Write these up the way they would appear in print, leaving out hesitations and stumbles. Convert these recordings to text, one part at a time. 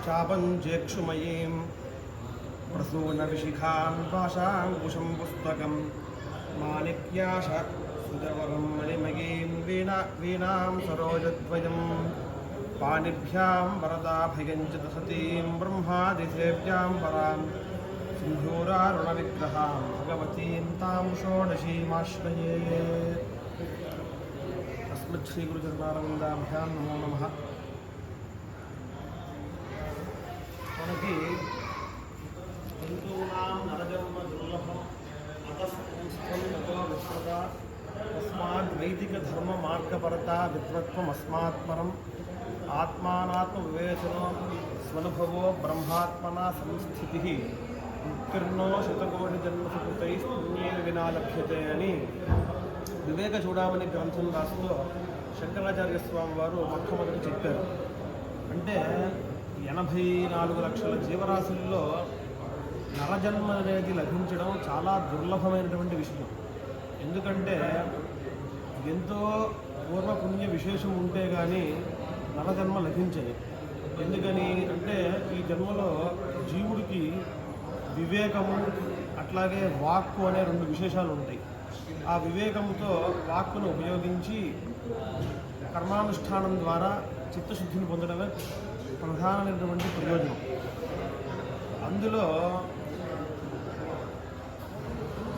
चापञ्चेक्षुमयीं प्रसूनविशिखां पाशाङ्कुशं पुस्तकं माणिक्याश सुदवरं मणिमयीं वीणां सरोजद्वयं पाणिभ्यां वरदाभयं च दशतीं ब्रह्मादिसेव्यां परां सिन्धूरारुणविग्रहां भगवतीं तां षोडशीमाश्रये। अस्मच्छ्रीगुरुचरणारविन्दाभ्यां नमो नमः। మనకి హిందూనాం నరజన్మ దుర్లభం అతస్థం నతో విశ్వత తస్మాత్ వైదిక ధర్మ మార్గపరత విద్వత్వం అస్మాత్పరం ఆత్మానాత్మ వివేచనో స్వనుభవో బ్రహ్మాత్మన సంస్థితి ఉత్కీర్ణో శతకోటి జన్మసు కృతై పుణ్యేన వినా లభ్యతే అని వివేక చూడమని గ్రంథం రాస్తూ శంకరాచార్య స్వామి వారు మొట్టమొదటి చెప్పారు. అంటే 84 లక్షల జీవరాశుల్లో నరజన్మ అనేది లభించడం చాలా దుర్లభమైనటువంటి విషయం. ఎందుకంటే ఎంతో పూర్వపుణ్య విశేషం ఉంటే కానీ నరజన్మ లభించదు. ఎందుకని అంటే ఈ జన్మలో జీవుడికి వివేకము అట్లాగే వాక్కు అనే 2 విశేషాలు ఉంటాయి. ఆ వివేకంతో వాక్కును ఉపయోగించి కర్మానుష్ఠానం ద్వారా చిత్తశుద్ధిని పొందడమే ప్రధానమైనటువంటి ప్రయోజనం. అందులో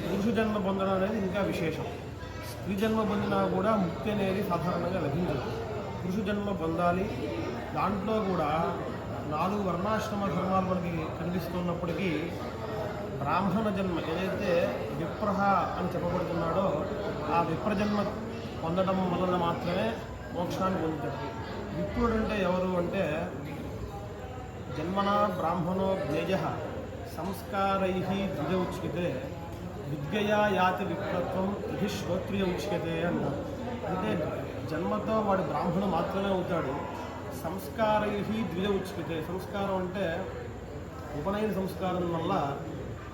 పురుష జన్మ పొందడం అనేది ఇంకా విశేషం. స్త్రీ జన్మ పొందినా కూడా ముక్తి అనేది సాధారణంగా లభించదు. పురుష జన్మ పొందాలి. దాంట్లో కూడా 4 వర్ణాశ్రమ ధర్మాలు మనకి కనిపిస్తున్నప్పటికీ బ్రాహ్మణ జన్మ ఏదైతే విప్రహ అని చెప్పబడుతున్నాడో ఆ విప్రజన్మ పొందడం వలన మాత్రమే మోక్షాన్ని పొందుతాడు. విప్రుడు అంటే ఎవరు అంటే జన్మన బ్రాహ్మణో జ్ఞేయ సంస్కారై ద్విజ ఉచ్యతే విద్యయా యాతి విప్రత్వం ఇది శ్రోత్రియ ఉచ్యతే అన్నారు. అంటే జన్మతో వాడు బ్రాహ్మణుడు మాత్రమే అవుతాడు. సంస్కారై ద్విజ ఉచ్యతే. సంస్కారం అంటే ఉపనయన సంస్కారం వల్ల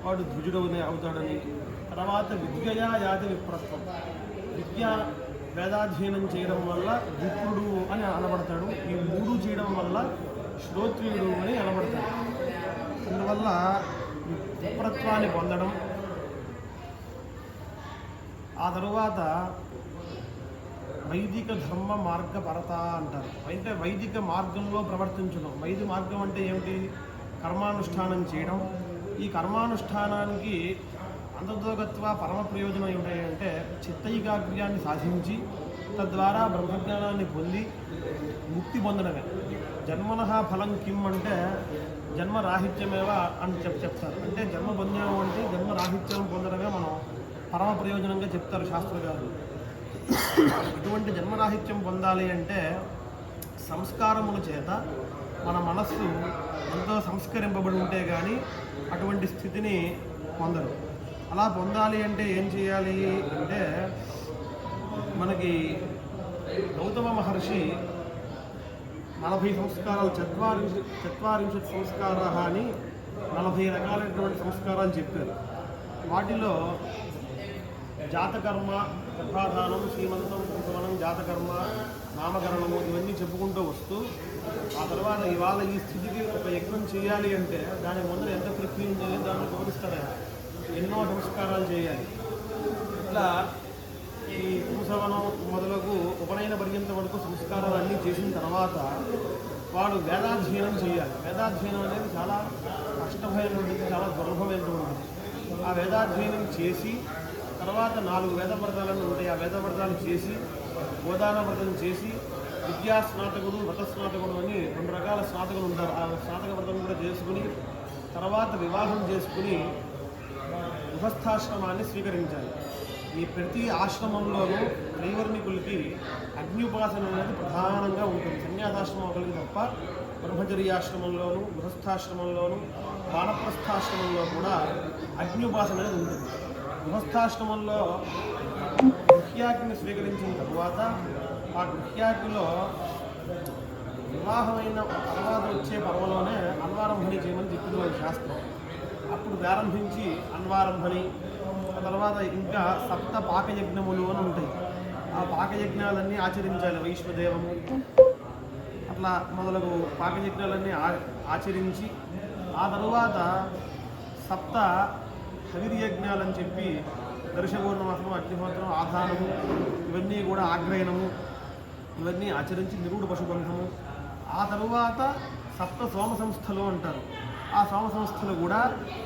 వాడు ద్విజుడు అవుతాడని. తర్వాత విద్యయా యాతి విప్రత్వం, విద్య వేదాధ్యయనం చేయడం వల్ల విప్రుడు అని అనబడతాడు. ఈ 3 చేయడం వల్ల శ్రోత్రియుడు అని అనబడతాడు. అందువల్ల విప్రత్వాన్ని పొందడం, ఆ తరువాత వైదిక ధర్మ మార్గపరత అంటారు. అంటే వైదిక మార్గంలో ప్రవర్తించడం. వైదిక మార్గం అంటే ఏమిటి? కర్మానుష్ఠానం చేయడం. ఈ కర్మానుష్ఠానానికి అంతర్గత్వ పరమ ప్రయోజనం ఏమిటంటే చిత్తైకాగ్ర్యాన్ని సాధించి తద్వారా బ్రహ్మజ్ఞానాన్ని పొంది ముక్తి పొందడమే. జన్మనః ఫలం కిం అంటే జన్మరాహిత్యమేవ అని చెప్తారు. అంటే జన్మ పొందడం అంటే జన్మరాహిత్యం పొందడమే మనం పరమ ప్రయోజనంగా చెప్తారు శాస్త్రకారులు. ఇటువంటి జన్మరాహిత్యం పొందాలి అంటే సంస్కారముల చేత మన మనస్సు ఎంతో సంస్కరింపబడి ఉంటే కానీ అటువంటి స్థితిని పొందరు. అలా పొందాలి అంటే ఏం చేయాలి అంటే మనకి గౌతమ మహర్షి 40 సంస్కారాలు 40 సంస్కారా అని 40 రకాలైనటువంటి సంస్కారాలు చెప్పారు. వాటిలో జాతకర్మ, గర్భాధానం, సీమంతం, ఉపవనం, జాతకర్మ, నామకరణము ఇవన్నీ చెప్పుకుంటూ వస్తూ ఆ తర్వాత ఇవాళ ఈ స్థితికి ఒక యజ్ఞం చేయాలి అంటే దాని ముందర ఎంత ప్రక్రియ చేయాలి దాన్ని గౌరవిస్తారా, ఎన్నో సంస్కారాలు చేయాలి. ఇట్లా ఈ పుంసవనం మొదలగు ఉపనయన పర్యంత వరకు సంస్కారాలన్నీ చేసిన తర్వాత వాడు వేదాధ్యయనం చేయాలి. వేదాధ్యయనం అనేది చాలా కష్టమైనటువంటిది, చాలా దుర్లభమైనటువంటిది. ఆ వేదాధ్యయనం చేసి తర్వాత 4 వేదవ్రతాలను ఉంటాయి. ఆ వేదవ్రతాలు చేసి గోదాన వ్రతం చేసి విద్యా స్నాతకుడు, వ్రత స్నాతకుడు అని 2 రకాల స్నాతకులు ఉంటారు. ఆ స్నాతక వ్రతం కూడా చేసుకుని తర్వాత వివాహం చేసుకుని గృహస్థాశ్రమాన్ని స్వీకరించాలి. ఈ ప్రతి ఆశ్రమంలోనూ త్రైవర్ణికులకి అగ్నిఉపాసన అనేది ప్రధానంగా ఉంటుంది. సన్యాసాశ్రమం ఒకరికి తప్ప బ్రహ్మచర్యాశ్రమంలోనూ, గృహస్థాశ్రమంలోనూ, వానప్రస్థాశ్రమంలో కూడా అగ్నిఉపాసన అనేది ఉంటుంది. గృహస్థాశ్రమంలో గృహ్యాగ్ని స్వీకరించిన తరువాత ఆ గృహ్యాగ్నిలో వివాహమైన తర్వాత వచ్చే పర్వలోనే అన్వారంభని చేయమని చెప్పింది శాస్త్రం. అప్పుడు ప్రారంభించి అన్వారంభని, ఆ తర్వాత ఇంకా 7 పాకయజ్ఞములు అని ఉంటాయి. ఆ పాకయజ్ఞాలన్నీ ఆచరించాలి. వైశ్వదేవము, ఆ అట్లా మొదలగు పాకయజ్ఞాలన్నీ ఆచరించి ఆ తరువాత సప్త హవిర్యజ్ఞాలని చెప్పి దర్శపూర్ణమాసము, అగ్నిహోత్రం, ఆధానము, ఇవన్నీ కూడా ఆగ్రయణము ఇవన్నీ ఆచరించి నిరుడు పశుబంధము. ఆ తరువాత సప్త సోమ సంస్థలు అంటారు. ఆ సోమ సంస్థలు కూడా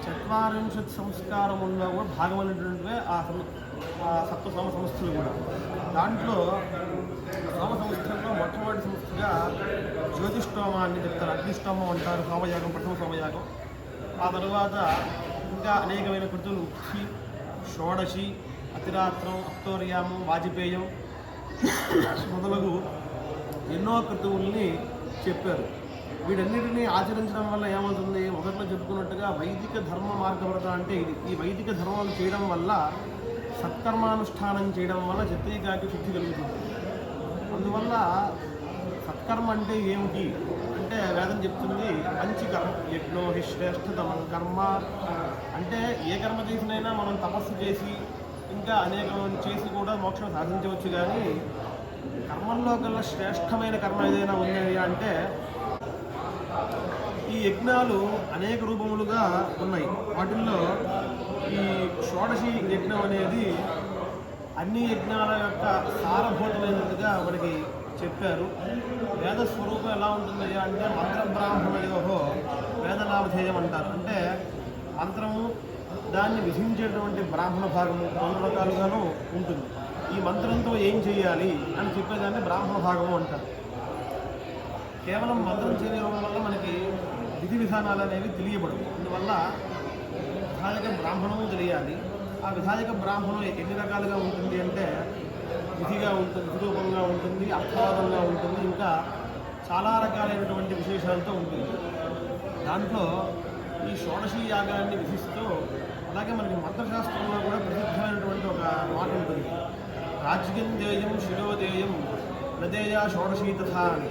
40 సంస్కారముల్లో కూడా భాగమైనటువంటివే ఆ సప్త సోమ సంస్థలు కూడా. దాంట్లో సోమ సంస్థల్లో మొట్టమొదటి సంస్థగా జ్యోతిష్టోమాన్ని చెప్తారు. అగ్నిష్టోమం అంటారు, సోమయాగం, ప్రథమ సోమయాగం. ఆ తరువాత ఇంకా అనేకమైన కృతులు, ఉక్తి, షోడశి, అతిరాత్రం, అక్తోర్యామం, వాజపేయం మొదలగు ఎన్నో కృతువుల్ని చెప్పారు. వీటన్నిటినీ ఆచరించడం వల్ల ఏమవుతుంది? మొదట్లో చెప్పుకున్నట్టుగా వైదిక ధర్మ మార్గవ్రత అంటే ఇది. ఈ వైదిక ధర్మాలు చేయడం వల్ల, సత్కర్మానుష్ఠానం చేయడం వల్ల చిత్తైకాగ్య శుద్ధి కలుగుతుంది. అందువల్ల సత్కర్మ అంటే ఏమిటి అంటే వేదం చెప్తుంది మంచి కర్మ, యజ్ఞో హి శ్రేష్ఠతమం కర్మ. అంటే ఏ కర్మ చేసినైనా మనం తపస్సు చేసి ఇంకా అనేకం చేసి కూడా మోక్షం సాధించవచ్చు. కానీ కర్మల్లో కల్లా శ్రేష్టమైన కర్మ ఏదైనా ఉంది అంటే ఈ యజ్ఞాలు అనేక రూపములుగా ఉన్నాయి. వాటిల్లో ఈ షోడశి యజ్ఞం అనేది అన్ని యజ్ఞాల యొక్క సారభూతమైనదిగా మనకి చెప్పారు. వేద స్వరూపం ఎలా ఉంటుంది అంటే మంత్రబ్రాహ్మణయోహో వేదనామధేయం అంటారు. అంటే మంత్రము దాన్ని విధించేటువంటి బ్రాహ్మణ భాగము 2 రకాలుగాను ఉంటుంది. ఈ మంత్రంతో ఏం చేయాలి అని చెప్పేదాన్ని బ్రాహ్మణ భాగము అంటారు. కేవలం మంత్రం చేయడం వల్ల మనకి విధి విధానాలు అనేవి తెలియబడవు. అందువల్ల విధాయక బ్రాహ్మణము తెలియాలి. ఆ విధాయక బ్రాహ్మణం ఎన్ని రకాలుగా ఉంటుంది అంటే విధిగా ఉంటుంది, విరూపంగా ఉంటుంది, అర్థవాదంగా ఉంటుంది, ఇంకా చాలా రకాలైనటువంటి విశేషాలతో ఉంటుంది. దాంట్లో ఈ షోడశి యాగాన్ని విధిస్తూ అలాగే మనకి మంత్రశాస్త్రంలో కూడా ప్రసిద్ధమైనటువంటి ఒక మాట ఉంటుంది, రాజ్యం దేయం శిరోదేయం నదేయ షోడశీ తథా అని.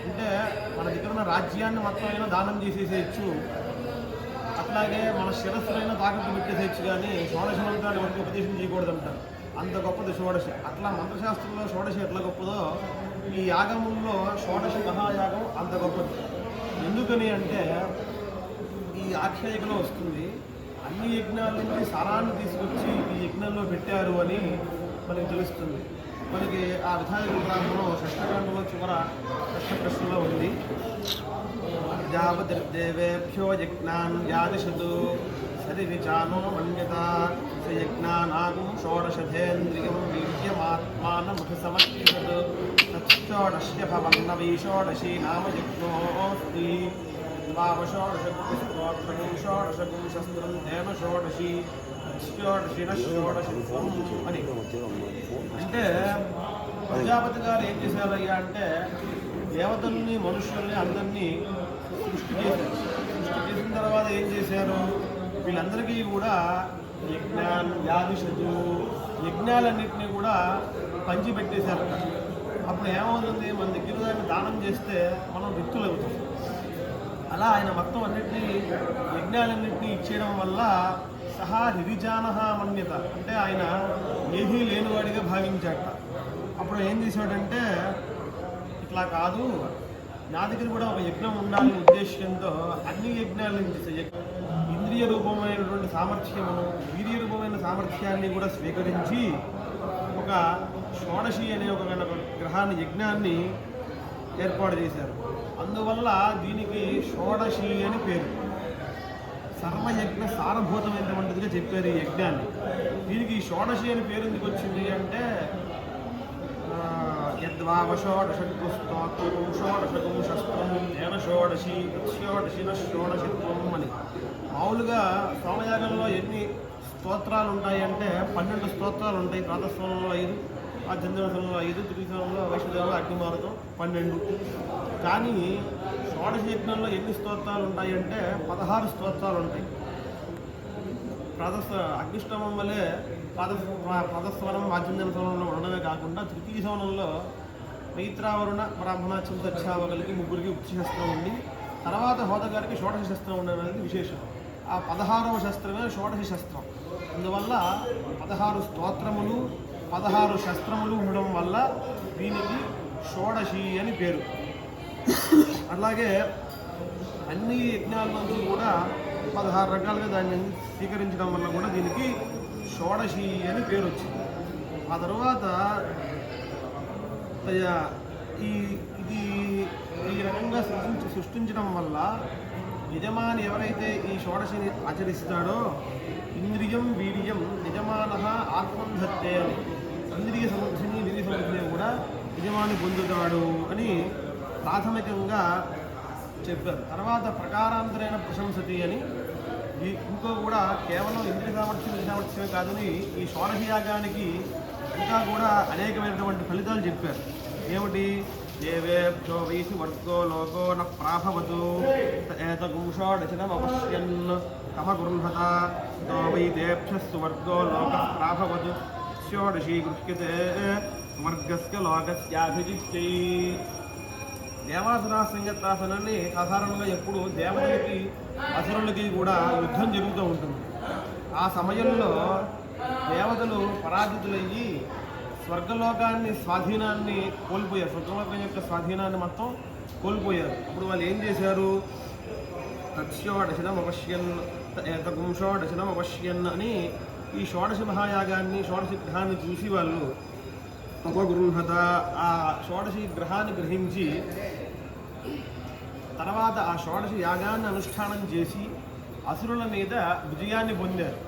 అంటే మన దగ్గర ఉన్న రాజ్యాన్ని మొత్తమైనా దానం చేసేసేయచ్చు, అట్లాగే మన శిరస్సులైనా తాకట్టు పెట్టేసేయచ్చు, కానీ షోడశి మంత్రాన్ని మనకి ఉపదేశం చేయకూడదు అంటారు. అంత గొప్పది షోడశి. అట్లా మంత్రశాస్త్రంలో షోడశి ఎట్లా గొప్పదో ఈ యాగముల్లో షోడశి మహాయాగం అంత గొప్పది. ఎందుకని అంటే ఈ ఆఖ్యాయికలో వస్తుంది, అన్ని యజ్ఞాల నుంచి సారాన్ని తీసుకొచ్చి ఈ యజ్ఞంలో పెట్టారు అని మనకి తెలుస్తుంది. మనకి ఆ విధాయక బ్రాహ్మణం షష్ఠకాండంలో చివర షష్ఠ ప్రశ్నలో ఉంది, ప్రజాపతిర్దేవేభ్యో యజ్ఞాన్ యాదిశతు సరివిచానో మన్యత స యజ్ఞానాగం షోడశధేంద్రియం వీర్యమాత్మానముఖ సమర్పితత్ తచ్చోడశ్య భవన్నవీ షోడశీ నామ యజ్ఞోస్తి ద్వావషోడశోత్రం షోడశం శస్త్రం దేవ షోడశీ షోడశిన షోడశిత్వం అని. అంటే ప్రజాపతి గారు ఏం చేశారయ్యా అంటే దేవతల్ని, మనుషుల్ని అందరినీ సృష్టి చేశారు. సృష్టి చేసిన తర్వాత ఏం చేశారు? వీళ్ళందరికీ కూడా యజ్ఞాలన్నింటినీ కూడా పంచిపెట్టేశారు. అప్పుడు ఏమవుతుంది? మన దగ్గర దాన్ని దానం చేస్తే మనం వ్యక్తులు అవుతాం. అలా ఆయన మొత్తం అన్నింటినీ యజ్ఞాలన్నింటినీ ఇచ్చేయడం వల్ల సహా నిరిజానహ మన్యత, అంటే ఆయన ఏదీ లేనివాడిగా భావించాట. అప్పుడు ఏం చేశాడంటే ఇట్లా కాదు, నా దగ్గర కూడా ఒక యజ్ఞం ఉండాలనే ఉద్దేశంతో అన్ని యజ్ఞాలను చేసే ఇంద్రియ రూపమైనటువంటి సామర్థ్యమును, వీర్య రూపమైన సామర్థ్యాన్ని కూడా స్వీకరించి ఒక షోడశి అనే ఒక గ్రహాన్ని, యజ్ఞాన్ని ఏర్పాటు చేశారు. అందువల్ల దీనికి షోడశి అని పేరు. సర్వయజ్ఞ సారభూతమైనటువంటిదిగా చెప్పారు ఈ యజ్ఞాన్ని. దీనికి షోడశి అని పేరు ఎందుకు వచ్చింది అంటే యద్వావషోడశస్తోత్రం షోడశకం శస్త్రం తేన షోడశి షోడశిన షోడశిత్వం అని. మామూలుగా సోమయాగంలో ఎన్ని స్తోత్రాలు ఉంటాయి అంటే 12 స్తోత్రాలు ఉంటాయి. ప్రాతస్వనంలో 5, ఆ చంద్రవసనంలో 5, త్రిసవనంలో వైష్ణదేవులు, అగ్నిమారుతం 12. కానీ షోడశ యజ్ఞంలో ఎన్ని స్తోత్రాలు ఉంటాయి అంటే 16 స్తోత్రాలు ఉంటాయి. అగ్నిష్టమం వల్లే ప్రాతస్వనం, ఆచంద్ర సవనంలో ఉండడమే కాకుండా తృతీయ సవనంలో మైత్రావరుణ బ్రాహ్మణ చింతచ్చావగలికి 3కి ఉక్తి శస్త్రం ఉండి తర్వాత హోదగారికి షోడశ శస్త్రం ఉండడం అనేది విశేషం. ఆ 16వ శస్త్రమే షోడశ శస్త్రం. అందువల్ల 16 స్తోత్రములు, 16 శస్త్రములు ఉండడం వల్ల దీనికి షోడశి అని పేరు. అలాగే అన్ని యజ్ఞాల నుంచి కూడా 16 రకాలుగా దాన్ని స్వీకరించడం వల్ల కూడా దీనికి షోడశి అని పేరు వచ్చింది. ఆ తర్వాత ఈ ఇది ఈ రకంగా సృష్టించడం వల్ల యజమాని ఎవరైతే ఈ షోడశిని ఆచరిస్తాడో ఇంద్రియం వీర్యం యజమాన ఆత్మధత్తే అని ఇంద్రియ సమృద్ధిని వీర్య సమృద్ధిని కూడా యజమాని పొందుతాడు అని ప్రాథమికంగా చెప్పారు. తర్వాత ప్రకారాంతరైన ప్రశంసతి అని ఇంకో కూడా కేవలం ఇంద్రియ సామర్థ్యమే కాదని ఈ షోడశి యాగానికి ఇంకా కూడా అనేకమైనటువంటి ఫలితాలు చెప్పారు. ఏమిటి? దేవేభ్యో వైసి వర్గో లోకో న ప్రాభవతు ఏతగుంషోడశనమపశ్యన్ కమ గృహత తో వై దేభ్యస్సు వర్గో లోక ప్రాభవతు షోడశీ గృహ్యతే వర్గస్య లోకస్యాభిజిత్యై. దేవాసుర సంగతాసనాన్ని సాధారణంగా ఎప్పుడు దేవతలకి అసురులకి కూడా యుద్ధం జరుగుతూ ఉంటుంది. ఆ సమయంలో దేవతలు పరాజితులయ్యి స్వర్గలోకాన్ని స్వాధీనాన్ని కోల్పోయారు. స్వర్గలోకం యొక్క స్వాధీనాన్ని మొత్తం కోల్పోయారు. అప్పుడు వాళ్ళు ఏం చేశారు? తత్షోడశనం అవశ్యన్ ఏతగుంషోడశనం అవశ్యన్ అని ఈ షోడశ మహాయాగాన్ని షోడశ గ్రహాన్ని చూసి వాళ్ళు ఉపగృహత ఆ షోడశి గ్రహాన్ని గ్రహించి తర్వాత ఆ షోడశి యాగాన్ని అనుష్ఠానం చేసి అసురుల మీద విజయాన్ని పొందారు.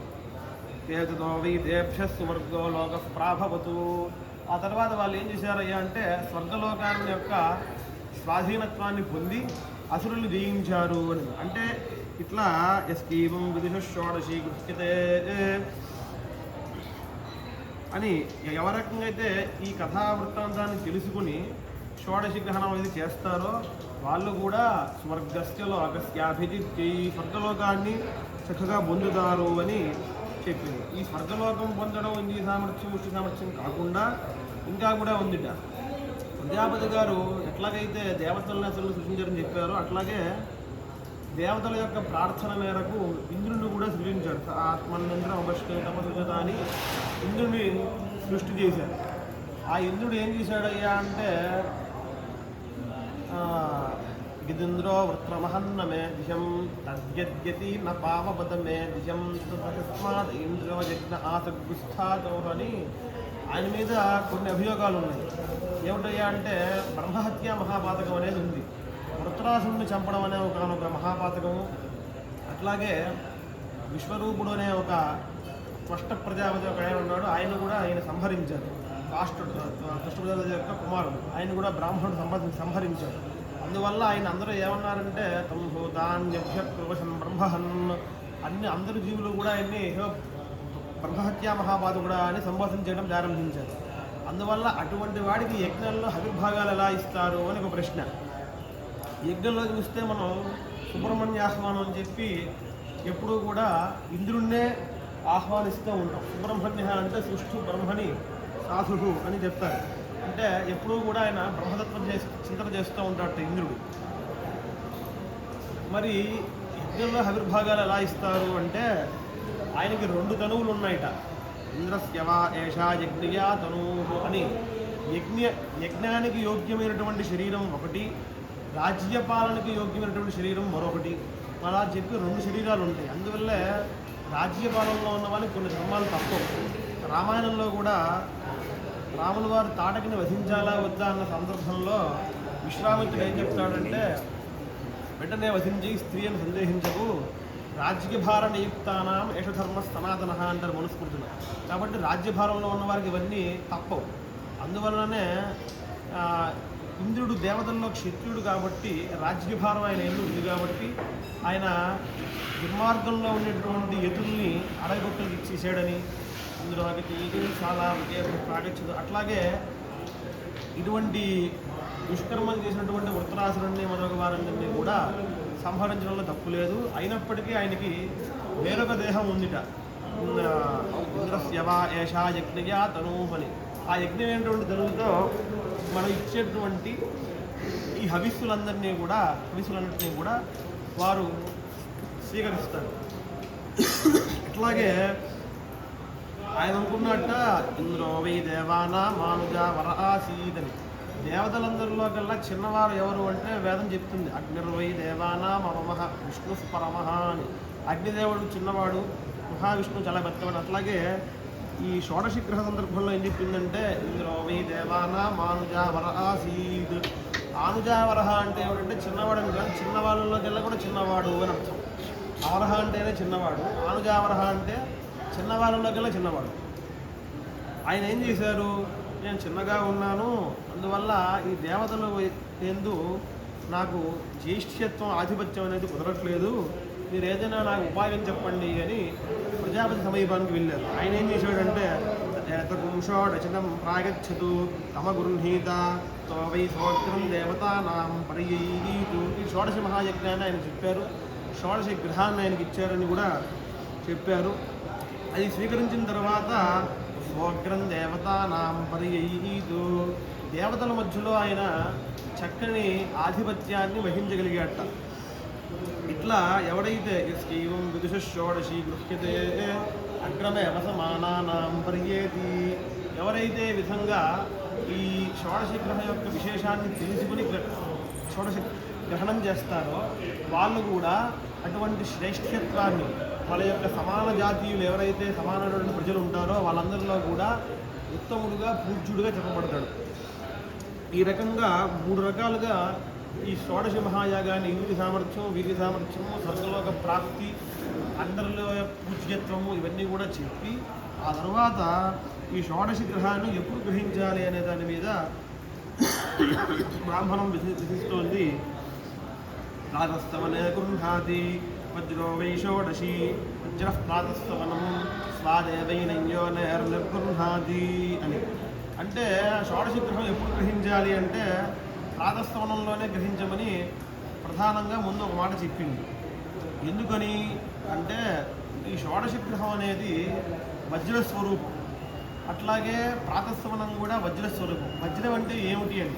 కేతుతో వై దేభ్యస్సు వర్గో లోక ప్రాభవతు. ఆ తర్వాత వాళ్ళు ఏం చేశారయ్యా అంటే స్వర్గలోకాన్ని యొక్క స్వాధీనత్వాన్ని పొంది అసురుల్ని జయించారు అని. అంటే ఇట్లా ఎస్కీవం విదుష షోడశి గృహ్యతే అని ఎవరకంగా అయితే ఈ కథా వృత్తాంతాన్ని తెలుసుకుని షోడశి గ్రహణం అనేది చేస్తారో వాళ్ళు కూడా స్వర్గస్య లోకస్యాభిజిత్యై స్వర్గలోకాన్ని చక్కగా పొందుతారు అని చెప్పింది. ఈ స్వర్గలోకం పొందడం ఇంద్రియ సామర్థ్యం ముష్టి సామర్థ్యం కాకుండా ఇంకా కూడా ఉందిట. ప్రజాపతి గారు ఎట్లాగైతే దేవతలను అసలు సృష్టించారని చెప్పారో అట్లాగే దేవతల యొక్క ప్రార్థన మేరకు ఇంద్రుడిని కూడా సృష్టించాడు. ఆత్మనింద్ర తపస్సుజత అని ఇంద్రుడిని సృష్టి చేశారు. ఆ ఇంద్రుడు ఏం చేశాడయ్యా అంటే గిదింద్రో వృత్రమహన్నమే దిశం తద్యద్యతి న పావపదమే దిశం తస్మాత్ ఇంద్రో యజ్ఞ ఆసగ్గుస్థాతో అని ఆయన మీద కొన్ని అభియోగాలు ఉన్నాయి. ఏమిటయ్యా అంటే బ్రహ్మహత్య మహాపాతకం అనేది ఉంది. వృత్రాసురుని చంపడం అనే ఒక మహాపాతకము, అట్లాగే విశ్వరూపుడు అనే ఒక త్వష్ట ప్రజాపతి ఒక ఆయన ఉన్నాడు, ఆయన సంహరించారు. త్వష్ట ప్రజాపతి యొక్క కుమారుడు ఆయన కూడా బ్రాహ్మణుడు సంహరించారు. అందువల్ల ఆయన అందరూ ఏమన్నారంటే తమ్ భూతాన్యభ్య కృవశం బ్రహ్మహన్ అందరు జీవులు కూడా ఆయన్ని బ్రహ్మహత్యా మహాపాతకుడా అని సంబోధన చేయడం ప్రారంభించారు. అందువల్ల అటువంటి వాడికి యజ్ఞంలో హవిర్భాగాలు ఎలా ఇస్తారు అని ఒక ప్రశ్న. యజ్ఞంలో చూస్తే మనం సుబ్రహ్మణ్యాహ్వానం అని చెప్పి ఎప్పుడూ కూడా ఇంద్రుణ్ణే ఆహ్వానిస్తూ ఉంటాం. సుబ్రహ్మణ్య అంటే సృష్టి బ్రహ్మని సాధువు అని చెప్తారు. అంటే ఎప్పుడూ కూడా ఆయన బ్రహ్మతత్వం చింతన చేస్తూ ఉంటాడట ఇంద్రుడు. మరి యజ్ఞంలో హవిర్భాగాలు ఎలా ఇస్తారు అంటే ఆయనకి 2 తనువులు ఉన్నాయట. ఇంద్రస్యవా ఏషా యజ్ఞయా తనువు అని యజ్ఞానికి యోగ్యమైనటువంటి శరీరం ఒకటి, రాజ్యపాలనకి యోగ్యమైనటువంటి శరీరం మరొకటి. అలా చెప్పి 2 శరీరాలు ఉంటాయి. అందువల్లే రాజ్యపాలనలో ఉన్న వాళ్ళకి కొన్ని ధర్మాలు తప్పవు. రామాయణంలో కూడా రాముల వారు తాటకిని వధించాలా వద్దా అన్న సందర్భంలో విశ్వామిత్రుడు ఏం చెప్తాడంటే వెంటనే వధించి స్త్రీ అని సందేహించకు, రాజ్యభార నియుక్తానాం యశధర్మ సనాతన అంటారు మనుస్మృతులు. కాబట్టి రాజ్యభారంలో ఉన్న వారికి ఇవన్నీ తప్పవు. అందువలననే ఇంద్రుడు దేవతల్లో క్షత్రియుడు కాబట్టి రాజ్యభారం ఆయన ఏళ్ళు ఉంది కాబట్టి ఆయన దుర్మార్గంలో ఉండేటువంటి యతుల్ని అడగొట్టులకు ఇచ్చేసాడని ఇందులోకి చాలా ప్రాగచ్చదు. అట్లాగే ఇటువంటి దుష్కర్మం చేసినటువంటి వృత్రాసురుణ్ణి మొదలగు వారందరినీ కూడా సంహరించడంలో తప్పు లేదు. అయినప్పటికీ ఆయనకి వేరొక దేహం ఉందిట. ఇంద్రస్యవా ఏషా యజ్ఞయా తనూహని ఆ యజ్ఞం ఏంటటువంటి తనువుతో మనం ఇచ్చేటువంటి ఈ హవిస్సులన్నింటినీ కూడా వారు స్వీకరిస్తారు. అట్లాగే ఆయన అనుకున్నట్ట ఇంద్రో వై దేవానా మానుజ వర ఆసీదని దేవతలందరిలో కల్లా చిన్నవారు ఎవరు అంటే వేదం చెప్తుంది, అగ్నిర్వై దేవానాం అమమః విష్ణు పరమః అని. అగ్నిదేవుడు చిన్నవాడు, మహావిష్ణువు చాలా పెద్దవాడు. అట్లాగే ఈ షోడశి గ్రహ సందర్భంలో ఏం చెప్పిందంటే ఇంద్రో వై దేవానాం ఆనుజావర ఆసీద్. ఆనుజావరహ అంటే ఎవరంటే చిన్నవాడు అని కాదు, చిన్నవాళ్ళలోకెల్లా కూడా చిన్నవాడు అని అర్థం. అవరహ అంటేనే చిన్నవాడు, ఆనుజావరహ అంటే చిన్నవాళ్ళలోకెల్లా చిన్నవాడు. ఆయన ఏం చేశారు, నేను చిన్నగా ఉన్నాను, అందువల్ల ఈ దేవతలు ఎందు నాకు జ్యేష్ఠ్యత్వం ఆధిపత్యం అనేది కుదరట్లేదు, మీరు ఏదైనా నాకు ఉపాయం చెప్పండి అని ప్రజాపతి సమీపానికి వెళ్ళారు. ఆయన ఏం చేశాడంటే ఏతకుంషోడచనం ప్రాగచ్చతు తమ గృహీత తో వై సోగ్రం దేవతానాం పరియీతు. ఈ షోడశ మహాయజ్ఞాన్ని ఆయన చెప్పారు, షోడశ గ్రహాన్ని ఆయనకి ఇచ్చారని కూడా చెప్పారు. అది స్వీకరించిన తర్వాత స్వగ్రం దేవతానాం పరియీతు, దేవతల మధ్యలో ఆయన చక్కని ఆధిపత్యాన్ని వహించగలిగాట. ఇట్లా ఎవడైతే స్కీవం విదుష షోడశి గృహ్యతే అగ్రమే అవసమానానాం పర్యేతి, ఎవరైతే విధంగా ఈ షోడశి గ్రహం యొక్క విశేషాన్ని తెలుసుకుని షోడశి గ్రహణం చేస్తారో వాళ్ళు కూడా అటువంటి శ్రేష్ఠత్వాన్ని, వాళ్ళ యొక్క సమాన జాతీయులు ఎవరైతే సమానమైన ప్రజలు ఉంటారో వాళ్ళందరిలో కూడా ఉత్తముడుగా పూజ్యుడుగా చెప్పబడతాడు. ఈ రకంగా 3 రకాలుగా ఈ షోడశ మహాయాగాన్ని ఇంద్రియ సామర్థ్యం, వీర్య సామర్థ్యము, స్వర్గలోక ప్రాప్తి, అందరిలో పూజ్యత్వము ఇవన్నీ కూడా చెప్పి ఆ తర్వాత ఈ షోడశి గ్రహాన్ని ఎప్పుడు గ్రహించాలి అనే దాని మీద బ్రాహ్మణం విధిస్తోంది. ప్రాతస్తవనే గృహాతి వజ్రో వై షోడశి వజ్ర ప్రాతస్తవనం స్వాదేవైనయ్యో నిర్గృహాతి అని. అంటే షోడశి గ్రహం ఎప్పుడు గ్రహించాలి అంటే ప్రాతస్తవనంలోనే గ్రహించమని ప్రధానంగా ముందు ఒక మాట చెప్పింది. ఎందుకని అంటే ఈ షోడశి గ్రహం అనేది వజ్రస్వరూపం, అట్లాగే ప్రాతస్తవనం కూడా వజ్రస్వరూపం. వజ్రం అంటే ఏమిటి అని,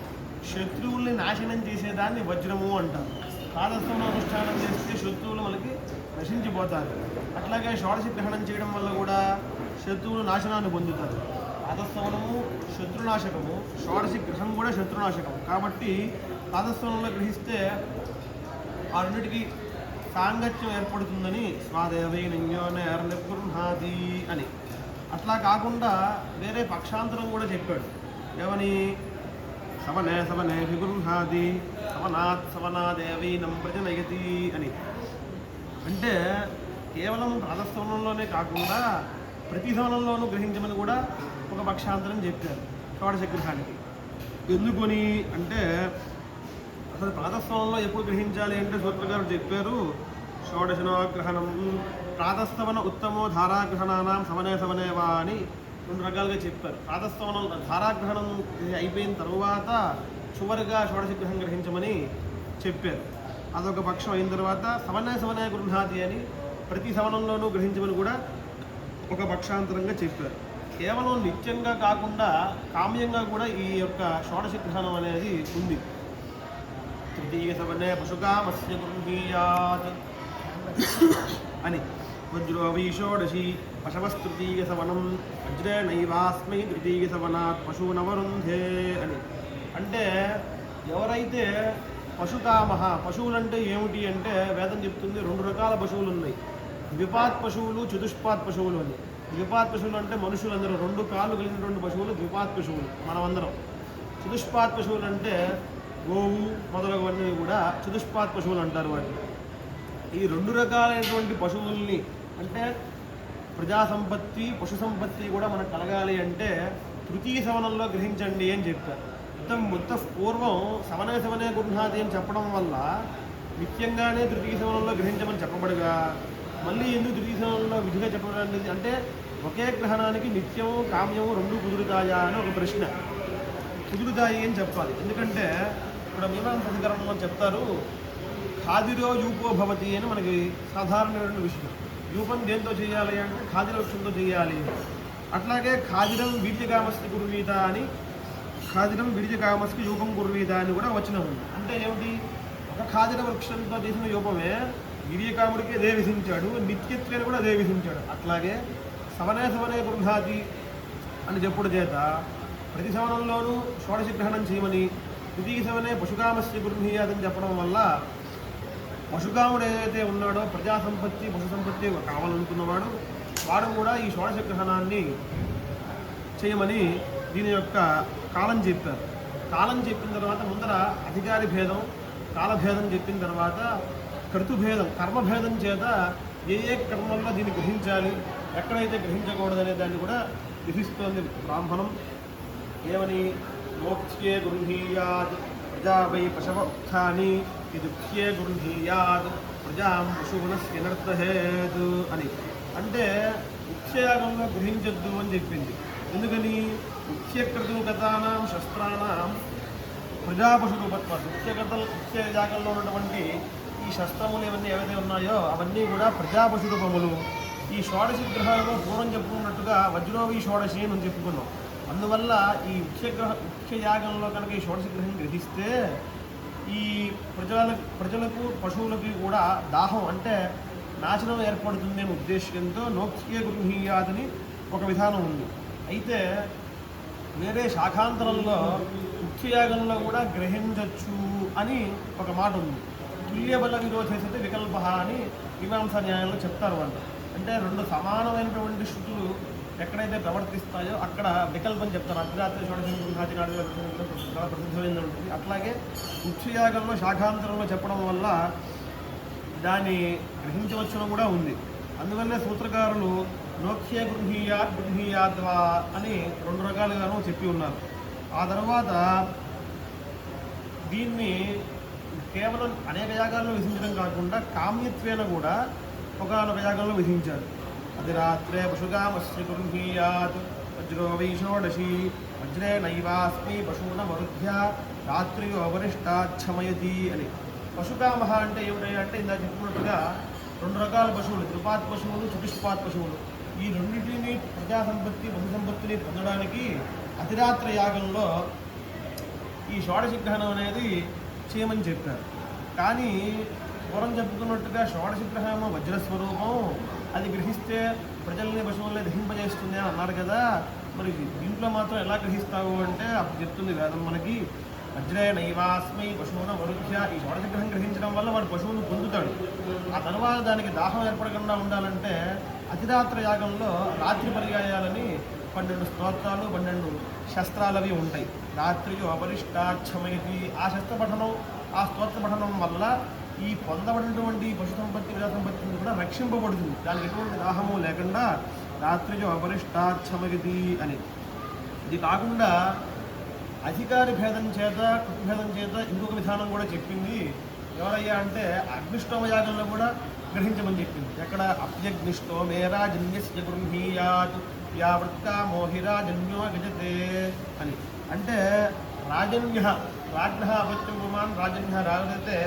శత్రువుల్ని నాశనం చేసేదాన్ని వజ్రము అంటారు. ప్రాతస్తవనం అనుష్ఠానం చేస్తే శత్రువులు మనకి నశించిపోతారు. అట్లాగే షోడశి గ్రహణం చేయడం వల్ల కూడా శత్రువులు నాశనాన్ని పొందుతారు. ప్రాతస్తవనము శత్రునాశకము, షోడశి గ్రహం కూడా శత్రునాశకము. కాబట్టి ప్రాతస్తవనంలో గ్రహిస్తే ఆ రెండింటికి సాంగత్యం ఏర్పడుతుందని స్వాదేవైనయ్యో నిర్గృహాతి అని. అట్లా కాకుండా వేరే పక్షాంతరం కూడా చెప్పాడు. ఏమని, సవనే సవనే విగృహాది సవనాత్ సవనాదేవైనం ప్రజనయతి అని. అంటే కేవలం ప్రాతస్తవనంలోనే కాకుండా ప్రతి సవనంలోనూ గ్రహించమని కూడా ఒక పక్షాంతరం చెప్పారు షోడశ గ్రహానికి. ఎందుకొని అంటే అసలు ప్రాతస్తవనంలో ఎప్పుడు గ్రహించాలి అంటే సూత్రగారు చెప్పారు, షోడశనో గ్రహణం ప్రాతస్తవన ఉత్తమో ధారాగ్రహణానాం సవనే సవనేవా అని 2 రకాలుగా చెప్పారు. ప్రాతస్తవనం ధారాగ్రహణం అయిపోయిన తర్వాత చివరిగా షోడశ గ్రహం గ్రహించమని చెప్పారు. అదొక పక్షం అయిన తర్వాత సవనే సవనే గృహాతి అని ప్రతి సవనంలోనూ గ్రహించమని కూడా ఒక పక్షాంతరంగా చెప్పారు. కేవలం నిత్యంగా కాకుండా కామ్యంగా కూడా ఈ యొక్క షోడశి గ్రహణం అనేది ఉంది. తృతీయ సవనే పశుకామస్య గృహీయాత్ అని. వజ్రో వై షోడశి పశవస్తృతీయ సవనం వజ్రేణైవాస్మై తృతీయ సవనాత్ పశూనవరుంధే అని. అంటే ఎవరైతే పశుకామః, పశువులంటే ఏమిటి అంటే వేదం చెప్తుంది 2 రకాల పశువులు ఉన్నాయి. ద్విపాత్ పశువులు, చతుష్పాత్ పశువులు అని. ద్విపాత్ పశువులు అంటే మనుషులందరూ 2 కాళ్ళు కలిగినటువంటి పశువులు ద్విపాత్ పశువులు మనమందరం. చతుష్పాత్ పశువులు అంటే గోవు మొదలగువన్నీ కూడా చతుష్పాత్ పశువులు అంటారు వాటిని. ఈ 2 రకాలైనటువంటి పశువుల్ని అంటే ప్రజా సంపత్తి, పశు సంపత్తి కూడా మనకు కలగాలి అంటే తృతీయ సవనంలో గ్రహించండి అని చెప్పారు. మొత్తం పూర్వం సవనే సవనే గృహాది అని చెప్పడం వల్ల నిత్యంగానే తృతీయ సవనంలో గ్రహించమని చెప్పబడగా మళ్ళీ ఎందుకు తృతీయ సవనంలో విధిగా చెప్పడం అంటే ఒకే గ్రహణానికి నిత్యము కామ్యము 2 కుదురుతాయా అని ఒక ప్రశ్న. కుదురుతాయి అని చెప్పాలి. ఎందుకంటే ఇప్పుడు మీమాంస అధికరణంలో చెప్తారు, ఖాదిరో యూపో భవతి అని మనకి సాధారణమైన విషయం. యూపం దేంతో చేయాలి అంటే ఖాదిరోక్షంతో చేయాలి. అట్లాగే ఖాదిరం వీర్యకామస్కి కుర్వీత అని, ఖాదిరం వీర్యకామస్కి యూపం కుర్వీత అని కూడా వచనం ఉంది. అంటే ఏమిటి, ఒక ఖాదిర వృక్షంతో చేసిన యూపమే వీర్యకాముడికి అదే విధించాడు, నిత్యత్వేని కూడా అదే విధించాడు. అట్లాగే సవనే సవనే గృహాతి అని చెప్పుడు చేత ప్రతి శవనంలోనూ షోడశ గ్రహణం చేయమని, ద్వితీయ శవనే పశుకామస్య గృహీయాదని చెప్పడం వల్ల పశుకాముడు ఏదైతే ఉన్నాడో ప్రజా సంపత్తి పశు సంపత్తి కావాలనుకున్నవాడు వాడు కూడా ఈ షోడశ గ్రహణాన్ని చేయమని దీని యొక్క కాలం చెప్పారు. కాలం చెప్పిన తర్వాత ముందర అధికారి భేదం కాలభేదం చెప్పిన తర్వాత కర్తృభేదం కర్మభేదం చేత ఏ కర్మల్లో దీన్ని గ్రహించాలి ఎక్కడైతే గ్రహించకూడదనే దాన్ని కూడా విధిస్తోంది బ్రాహ్మణం. ఏమని మోక్ష్యే గృహీయాద్ ప్రజా వై పశవస్థాని ఇదుఖ్యే గృహీయాద్ ప్రజాం పశువునస్య నర్తహేద్ అని. అంటే ఉత్సయాగంలో గ్రహించొద్దు అని చెప్పింది. ఎందుకని ఉత్స్యకృతుగతానాం శస్త్రాణం ప్రజాపశురూపత్వ ఉత్స్యయాగంలో ఉన్నటువంటి ఈ శస్త్రములు ఇవన్నీ ఏవైతే ఉన్నాయో అవన్నీ కూడా ప్రజాపశు రూపములు. ఈ షోడశి గ్రహాలలో పూర్వం చెప్పుకున్నట్టుగా వజ్రోవి షోడశి అని చెప్పుకున్నాం. అందువల్ల ఈ ఉత్స్యయాగంలో కనుక ఈ షోడశి గ్రహం గ్రహిస్తే ఈ ప్రజలకు పశువులకి కూడా దాహం అంటే నాశనం ఏర్పడుతుందనే ఉద్దేశంతో నోక్ష్య గృహీయాదని ఒక విధానం ఉంది. అయితే వేరే శాఖాంతరంలో ఉత్స్యయాగంలో కూడా గ్రహించవచ్చు అని ఒక మాట ఉంది. తుల్యబల విరోధేసైతే వికల్ప అని మీమాంసా న్యాయంలో చెప్తారు వాళ్ళు. అంటే రెండు సమానమైనటువంటి శృతులు ఎక్కడైతే ప్రవర్తిస్తాయో అక్కడ వికల్పం చెప్తారు. అర్ధరాత్రి షోడశి నాడు ప్రసిద్ధమైంది ఉంటుంది. అట్లాగే ఉత్స్యయాగంలో శాఖాంతరంలో చెప్పడం వల్ల దాన్ని గ్రహించవచ్చును కూడా ఉంది. అందువల్లే సూత్రకారులు నోక్ష్య గృహీయాద్వా అని రెండు రకాలుగాను చెప్పి ఉన్నారు. ఆ తర్వాత దీన్ని కేవలం అనేక యాగాల్లో విధించడం కాకుండా కామ్యత్వేన కూడా ఒకనొక యాగంలో విధించారు. అది రాత్రే పశుగామస్య గృహీయాత్ వజ్రో వై షోడశి వజ్రే నైవాస్మి పశూన వరుధ్య రాత్రియో వరిష్టాచ్చమయతి అని. పశుకామ అంటే ఏమిటంటే అంటే ఇందాక చెప్పుకున్నట్టుగా రెండు రకాల పశువులు, త్రిపాత్ పశువులు చతుష్పాత్ పశువులు. ఈ రెండింటిని ప్రజా సంపత్తి పశు సంపత్తిని పొందడానికి అతిరాత్ర యాగంలో ఈ షోడశి గ్రహణం అనేది చేయమని చెప్పారు. కానీ పూర్వం చెప్పుకున్నట్టుగా షోడశి గ్రహణం వజ్రస్వరూపం, అది గ్రహిస్తే ప్రజల్ని పశువుల్ని దహింపజేస్తుంది అని అన్నారు కదా. మరి దీంట్లో మాత్రం ఎలా గ్రహిస్తావు అంటే అప్పుడు చెప్తుంది వేదం మనకి, వజ్రే నైవాస్మై పశువున వరుధ్య. ఈ షోడశ గ్రహం గ్రహించడం వల్ల వాడు పశువును పొందుతాడు. ఆ తర్వాత దానికి దాహం ఏర్పడకుండా ఉండాలంటే అతిరాత్ర యాగంలో రాత్రి పర్యాయాలని 12 స్తోత్రాలు 12 శస్త్రాలు అవి ఉంటాయి. రాత్రియో అపరిష్టాక్షమయతి. ఆ శస్త్ర పఠనం ఆ స్తోత్ర పఠనం వల్ల ఈ పొందబడినటువంటి పశు సంపత్తి ప్రజా సంపత్తిని కూడా రక్షింపబడుతుంది. దానికి ఎటువంటి దాహము లేకుండా రాత్రియో అపరిష్టాక్షమయతి అని. ఇది కాకుండా అధికారి భేదం చేత కృతభేదం చేత ఇంకొక విధానం కూడా చెప్పింది. ఎవరయ్యా అంటే అగ్నిష్టోమ యాగంలో కూడా గ్రహించమని చెప్పింది. ఎక్కడ అప్యగ్నిష్టోమే రాజన్యస్య గృహీయాత్ యావృత్కా మోహిరాజన్యో గజతే అని. అంటే రాజన్య రాజ్ఞ అపత్యం గుమాన్ రాజన్య రాజైతే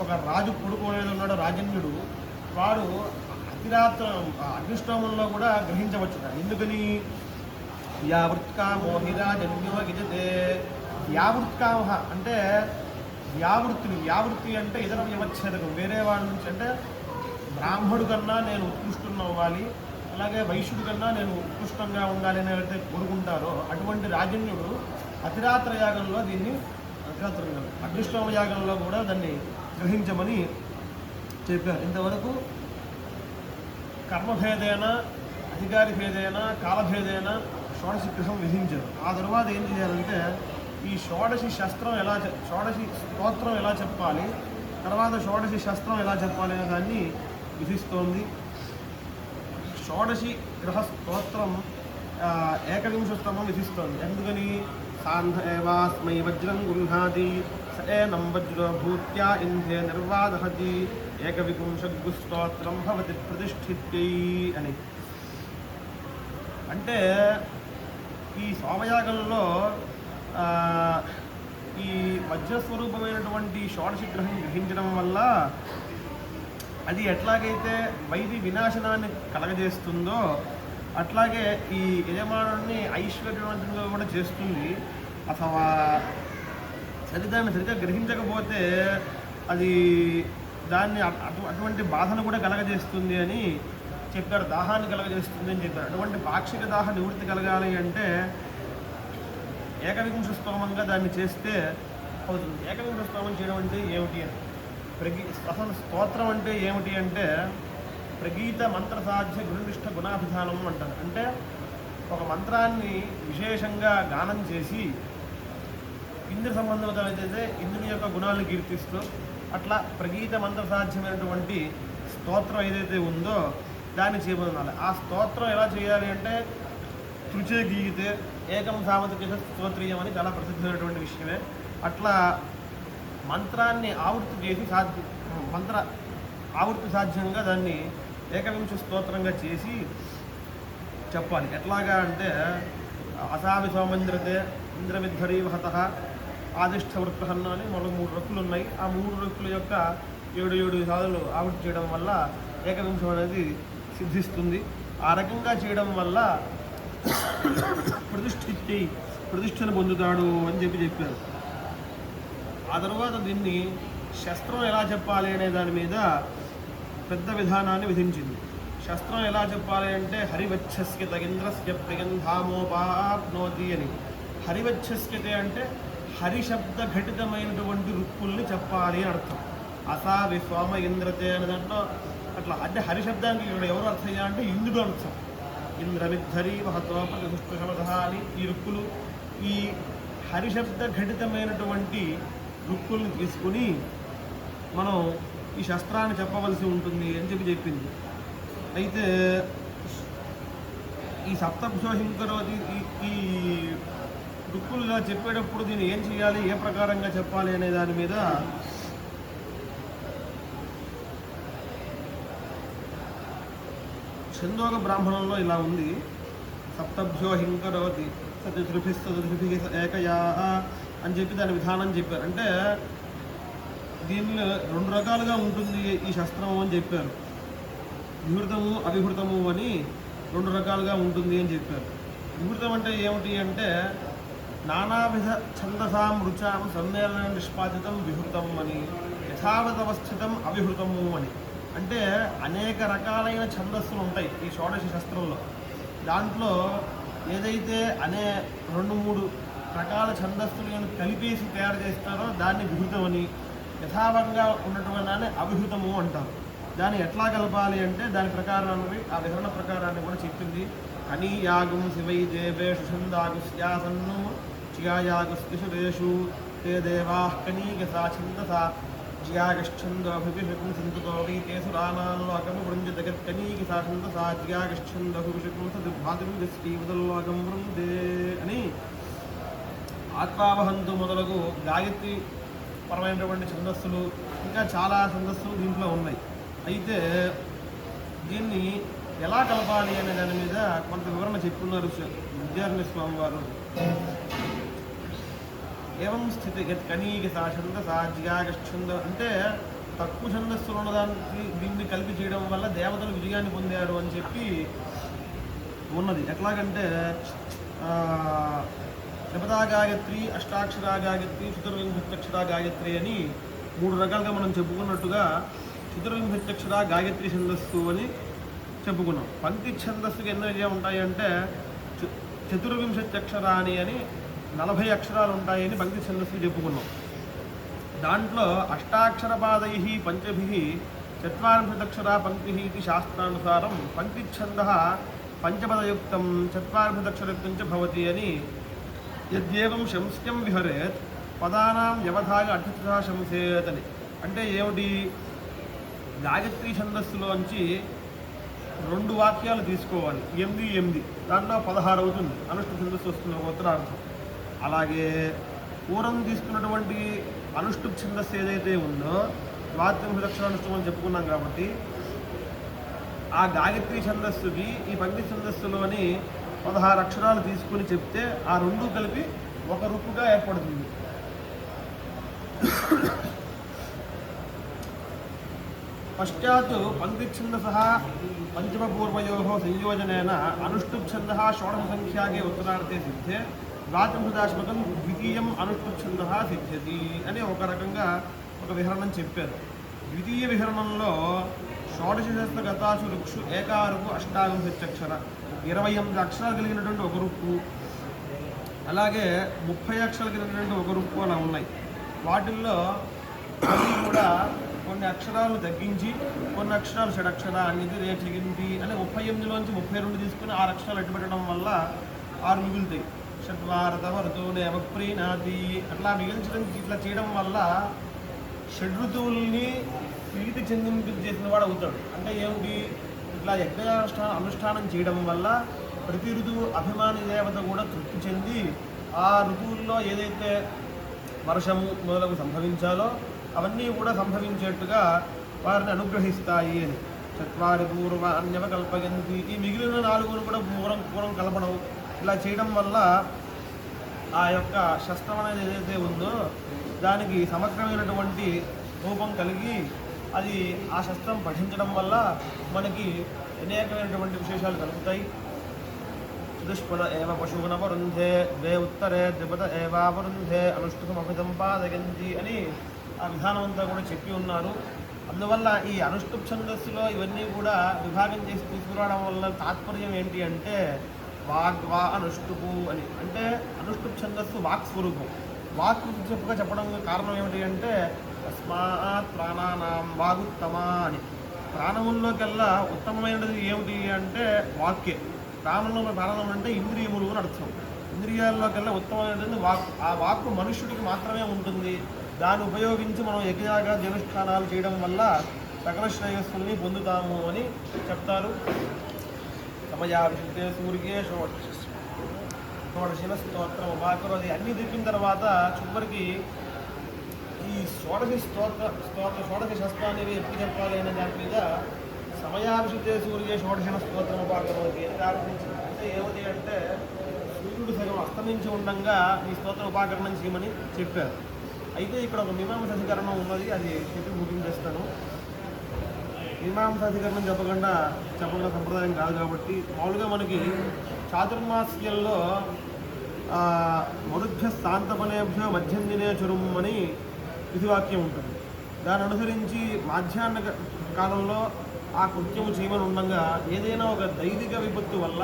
ఒక రాజు కొడుకు అనేది ఉన్నాడు రాజన్యుడు, వాడు అతిరాత్ర అగ్నిష్టోమంలో కూడా గ్రహించవచ్చు. ఎందుకని యావృత్కా మోహిరాజన్యో గజతే. యావృత్కామ అంటే వ్యావృత్తిని, వ్యావృత్తి అంటే ఇతర వ్యవచ్ఛేదకం, వేరే వాళ్ళ నుంచి. అంటే బ్రాహ్మడు కన్నా నేను ఉత్కృష్టం అవ్వాలి, అలాగే వైశ్యుడి కన్నా నేను ఉత్కృష్టంగా ఉండాలి అని ఎవరైతే కోరుకుంటారో అటువంటి రాజన్యుడు అతిరాత్ర యాగంలో దీన్ని అగ్నిష్టోమ యాగంలో కూడా దాన్ని గ్రహించమని చెప్పారు. ఇంతవరకు కర్మభేదేన అధికారి భేదేన కాలభేదేన షోడశి గ్రహం విధించారు. ఆ తర్వాత ఏం చేయాలంటే ఈ షోడశి షోడశి స్తోత్రం ఎలా చెప్పాలి, తర్వాత షోడశి శస్త్రం ఎలా చెప్పాలి అనే దాన్ని విధిస్తోంది. షోడశి గ్రహ స్తోత్రం ఏకవింశస్తమం విధిస్తోంది. ఎందుకని సాంధ ఏవాస్మై వజ్రం గృహాది సఏనం వజ్రో భూత్యా ఇంధే నిర్వాదహతి ఏకవిపుంషస్తోత్రం భవతి ప్రతిష్ఠిత్యై అని. అంటే ఈ సోమయాగంలో ఈ వజ్రస్వరూపమైనటువంటి షోడశి గ్రహం గ్రహించడం వల్ల అది ఎట్లాగైతే వైది వినాశనాన్ని కలగజేస్తుందో అట్లాగే ఈ యజమానుడిని ఐశ్వర్యవంతంగా కూడా చేస్తుంది. అథవా దాన్ని సరిగ్గా గ్రహించకపోతే అది దాన్ని అటువంటి బాధను కూడా కలగజేస్తుంది అని చెప్పారు. దాహాన్ని కలగజేస్తుంది అని చెప్పారు. అటువంటి పాక్షిక దాహ నివృత్తి కలగాలి అంటే ఏకవింశ స్తోమంగా దాన్ని చేస్తే అవుతుంది. ఏకవింశ స్తోమం చేయడం అంటే ఏమిటి అని అసలు స్తోత్రం అంటే ఏమిటి అంటే ప్రగీత మంత్ర సాధ్య గురునిష్ట గుణాభిధానం అంటారు. అంటే ఒక మంత్రాన్ని విశేషంగా గానం చేసి ఇంద్ర సంబంధంతో అయితే ఇంద్రుని యొక్క గుణాలను కీర్తిస్తూ అట్లా ప్రగీత మంత్ర సాధ్యమైనటువంటి స్తోత్రం ఏదైతే ఉందో దాన్ని చేయబోతున్నారు. ఆ స్తోత్రం ఎలా చేయాలి అంటే రుచే గీతే ఏకం సామతిక స్తోత్రీయం అని చాలా ప్రసిద్ధమైనటువంటి విషయమే. అట్లా మంత్రాన్ని ఆవృత్తి చేసి ఆవృత్తి సాధ్యంగా దాన్ని ఏకవింశ స్తోత్రంగా చేసి చెప్పాలి. ఎట్లాగా అంటే అసామి సోమంద్రతే ఇంద్రమిద్ధరీవహత ఆదిష్టవృత్తహన్న అని మరో 3 రక్కులు ఉన్నాయి. ఆ 3 రక్కుల యొక్క 7 సార్లు ఆవృత్తి చేయడం వల్ల ఏకవింశం అనేది సిద్ధిస్తుంది. ఆ రకంగా చేయడం వల్ల ప్రతిష్టను పొందుతాడు అని చెప్పారు. ఆ తర్వాత దీన్ని శస్త్రం ఎలా చెప్పాలి అనే దాని మీద పెద్ద విధానాన్ని విధించింది. శస్త్రం ఎలా చెప్పాలి అంటే హరివచ్చస్యత ఇంద్రస్య ప్రియంధామోపాప్నోతి అని. హరివచ్చస్యతే అంటే హరిశబ్ద ఘటితమైనటువంటి రుక్కుల్ని చెప్పాలి అని అర్థం. అసావి సోమ ఇంద్రతే అనే దాంట్లో అట్లా అంటే హరిశబ్దానికి ఇక్కడ ఎవరు అర్థం అయ్యా అంటే ఇంద్రుడు అర్థం. ఇంద్రమిద్ధరి మహత్వపతిశమధ అని ఈ రుక్కులు ఈ హరిశబ్ద ఘటితమైనటువంటి రుక్కుల్ని తీసుకుని మనం ఈ శస్త్రాన్ని చెప్పవలసి ఉంటుంది అని చెప్పింది. అయితే ఈ సప్తభ్యోహింకరో ఈ రుక్కులుగా చెప్పేటప్పుడు దీన్ని ఏం చేయాలి, ఏ ప్రకారంగా చెప్పాలి అనే దాని మీద ఛందోగ బ్రాహ్మణంలో ఇలా ఉంది. సప్తభ్యోహింకరోతి సత్యృభిస్తృభి ఏకయా అని చెప్పి దాని విధానం చెప్పారు. అంటే దీనిలో 2 రకాలుగా ఉంటుంది ఈ శస్త్రము అని చెప్పారు. విహృతము అవిహృతము అని 2 రకాలుగా ఉంటుంది అని చెప్పారు. విహృతం అంటే ఏమిటి అంటే నానావిధ ఛందసాం రుచాం సమ్మేళన నిష్పాదితం విహృతం అని, యథావతవస్థితం అవిహృతము అని. అంటే అనేక రకాలైన ఛందస్సులు ఉంటాయి ఈ షోడశ శస్త్రంలో. దాంట్లో ఏదైతే 2-3 రకాల ఛందస్సులను కలిపేసి తయారు చేస్తారో దాన్ని విహృతం అని, యథావంగా ఉన్నటువంటి దాన్ని అవిహృతము అంటారు. దాన్ని ఎట్లా కలపాలి అంటే దాని ప్రకారాన్ని ఆ విహరణ ప్రకారాన్ని కూడా చెప్పింది. కనీ యాగం శివై దేవేషు ఛందాగుస్యాసన్ను చియాయాగుస్తిషురేషు తే దేవా కనీగసా ఛందసా జియాగశ్చందభిషకం సంతతో వై తే సురానాల్లోకం వృంజతగత్కనీగసా ఛందసా జియాగశ్చందభిషకం సద్భాతిర్గశ్రీవదల్లోకం వృందే అని ఆత్మావహంతు మొదలగు గాయత్రి పరమైనటువంటి ఛందస్సులు ఇంకా చాలా ఛందస్సులు దీంట్లో ఉన్నాయి. అయితే దీన్ని ఎలా కలపాలి అనే దాని మీద కొంత వివరణ చెప్పున్నారు విద్యారణ్య స్వామి వారు. ఏవం స్థితి కనీగసా ఛందసా జియాగశ్చంద అంటే తక్కువ ఛందస్సులు ఉన్నదానికి దీన్ని కలిపి చేయడం వల్ల దేవతలు విజయాన్ని పొందారు అని చెప్పి ఉన్నది. ఎట్లాగంటే త్రిపదా గాయత్రి, అష్టాక్షరా గాయత్రి, చతుర్వింశత్యక్షరా గాయత్రి అని 3 రకాలుగా మనం చెప్పుకున్నట్టుగా చతుర్వింశత్యక్షరా గాయత్రి ఛందస్సు అని చెప్పుకున్నాం. పంక్తి ఛందస్సుకి ఎన్ని ఉంటాయి అంటే చతుర్వింశత్యక్షరాని అని 40 అక్షరాలు ఉంటాయని పంక్తి ఛందస్సు చెప్పుకున్నాం. దాంట్లో అష్టాక్షరపాదై పంచభి 40 పంక్తి ఇది శాస్త్రానుసారం పంక్తిఛంద పంచపదయుక్తం 40 అక్షరయుక్తం చ భవతి అని. యద్యేవం శంస్యం విహరేత్ పదానాం వ్యవధాయ అర్థత శంసేత్ అని. అంటే ఏమిటి, గాయత్రి ఛందస్సులోంచి 2 వాక్యాలు తీసుకోవాలి, 8 దాంట్లో 16 అవుతుంది. అనుష్ఠ ఛందస్సు వస్తుంది ఒక ఉత్తరార్థం. అలాగే పూర్వం తీసుకున్నటువంటి అనుష్ఠుప్ ఛందస్సు ఏదైతే ఉందో 40 అక్షరానుష్ఠం అని చెప్పుకున్నాం కాబట్టి ఆ గాయత్రి ఛందస్సుకి ఈ పంక్తి ఛందస్సులోని 16 అక్షరాలు తీసుకుని చెప్తే ఆ 2 కలిపి ఒక రుక్కుగా ఏర్పడుతుంది. పశ్చాత్ పంక్తిఛందసః పంచమపూర్వయో సంయోజనేన అనుష్ఠుప్ఛందః షోడశసంఖ్యాకే ఉత్తరార్థే సిద్ధే 20 ద్వితీయం అనుష్ఠుప్ఛందః సిద్ధ్యతి అని ఒక రకంగా ఒక విహరణం చెప్పారు. ద్వితీయ విహరణంలో షోడశ గతాసు రుక్షు ఏకారుకు 28 అక్షర 28 అక్షరాలు కలిగినటువంటి ఒక రుక్కు, అలాగే 30 అక్షరాలు కలిగినటువంటి ఒక రూపు అలా ఉన్నాయి. వాటిల్లో అవి కూడా కొన్ని అక్షరాలు తగ్గించి కొన్ని అక్షరాలు షడక్షర అనేది రేచిగింటి అని 38లోంచి 32 తీసుకుని 6 అక్షరాలు అడ్డుపెట్టడం వల్ల 6 మిగులుతాయి. షడ్వారతవరుతూనేవ ప్రీణాతి అట్లా మిగిల్చడం ఇట్లా చేయడం వల్ల షడ్ఋతువుల్ని ప్రీతి చెందించేసిన వాడు అవుతాడు. అంటే ఏమిటి, ఇట్లా అనుష్ఠానం చేయడం వల్ల ప్రతి ఋతువు అభిమాని దేవత కూడా తృప్తి చెంది ఆ ఋతువుల్లో ఏదైతే వర్షము మొదలగు సంభవించాలో అవన్నీ కూడా సంభవించేట్టుగా వారిని అనుగ్రహిస్తాయి అని. చత్వారి పూర్వ అన్యవ కల్పయంతి, ఈ మిగిలిన 4 కూడా పూర్వం కలపడం. ఇలా చేయడం వల్ల ఆ యొక్క శస్త్రం అనేది ఏదైతే ఉందో దానికి సమగ్రమైనటువంటి రూపం కలిగి అది ఆ శస్త్రం పఠించడం వల్ల మనకి అనేకమైనటువంటి విశేషాలు కలుగుతాయి. చతుష్పద ఏవ పశూనవరుంధే ద్వే ఉత్తరే ద్విపద ఏవావరుంధే అనుష్ఠుమపి సంపాదయంతి అని ఆ విధానం అంతా కూడా చెప్పి ఉన్నారు. అందువల్ల ఈ అనుష్ఠుప్ ఛందస్సులో ఇవన్నీ కూడా విభాగం చేసి తీసుకురావడం వల్ల తాత్పర్యం ఏంటి అంటే వాగ్వా అనుష్ఠుపు అని. అంటే అనుష్ఠుప్ ఛందస్సు వాక్ స్వరూపం. వాక్ చెప్పడం కారణం ఏమిటి అంటే తస్మాత్ ప్రాణానాం వాగుత్తమా అని. ప్రాణముల్లోకెల్లా ఉత్తమమైనది ఏమిటి అంటే వాక్యే. ప్రాణం అంటే ఇంద్రియములు అని అర్థం. ఇంద్రియాల్లోకెల్లా ఉత్తమమైనది వాక్. ఆ వాక్కు మనుష్యుడికి మాత్రమే ఉంటుంది. దాన్ని ఉపయోగించి మనం యజ్ఞయాగ జనుష్ఠానాలు చేయడం వల్ల సకల శ్రేయస్సుల్ని పొందుతాము అని చెప్తారు. సమయాభిషిక్తే సూర్యే షోడశిన స్తోత్రం ఉపాకరోది అన్నీ చెప్పిన తర్వాత చివరికి ఈ షోడశి శస్త్రాన్ని ఎప్పుడు చెప్పాలి అనే దాని మీద సమయాభిషిక్తే సూర్యే షోడశిన స్తోత్రం ఉపాకరోది అని ప్రారంభించింది. అంటే ఏమిటి అంటే సూర్యుడు సగం అస్తమించి ఉండగా ఈ స్తోత్ర ఉపాకరణం చేయమని చెప్పారు. అయితే ఇక్కడ ఒక మీమాంసాధికరణం ఉన్నది, అది చెప్పి ముగించేస్తాను. మీమాంసాధికరణం చెప్పకుండా సంప్రదాయం కాదు కాబట్టి మామూలుగా మనకి చాతుర్మాస్యంలో మరుభ్య శాంతపనేభ్యో మధ్యం దినే చురుం అని విధివాక్యం ఉంటుంది. దాన్ని అనుసరించి మాధ్యాహ్న కాలంలో ఆ కృత్యము చేయమని ఉండగా ఏదైనా ఒక దైవిక విపత్తు వల్ల